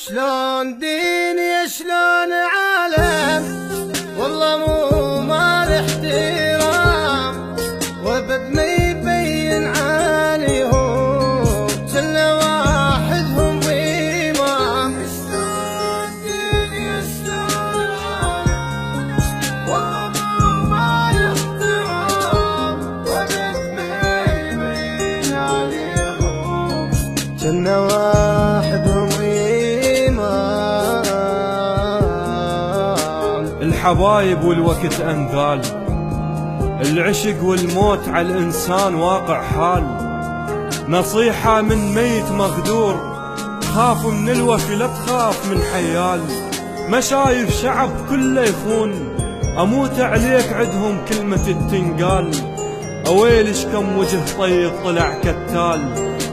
شلون ديني شلون عالم والله مو مال احترام وابد ما يبين عليهم كل واحدهم إمام. شلون ديني شلون عالم والله مو مال احترام وابد ما يبين عليهم كل واحدهم الحبايب والوقت أنذال، العشق والموت على الإنسان واقع حال. نصيحة من ميت مغدور، خاف من الوفي لا تخاف من حيال. ما شايف شعب كله يخون، أموت عليك عدهم كلمة التنقال. أويلش كم وجه طيب طلع كتال،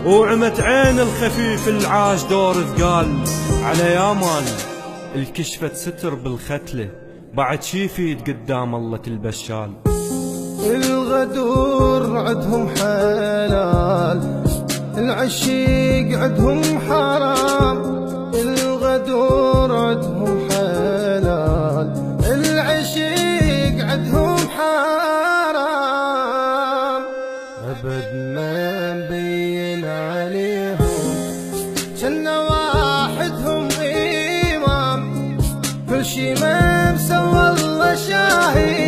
وعمت عين الخفيف العاش دور ثقال. على يامان الكشفة ستر بالختلة، بعد شي يفيد قدام الله البشال. الغدور عدهم حلال، العشيق عدهم حرام. الغدور عدهم حلال، العشيق عدهم حرام. أبد ما نبين عليهم جنة واحدهم إمام، كل شي ما مسوى الله شاهد.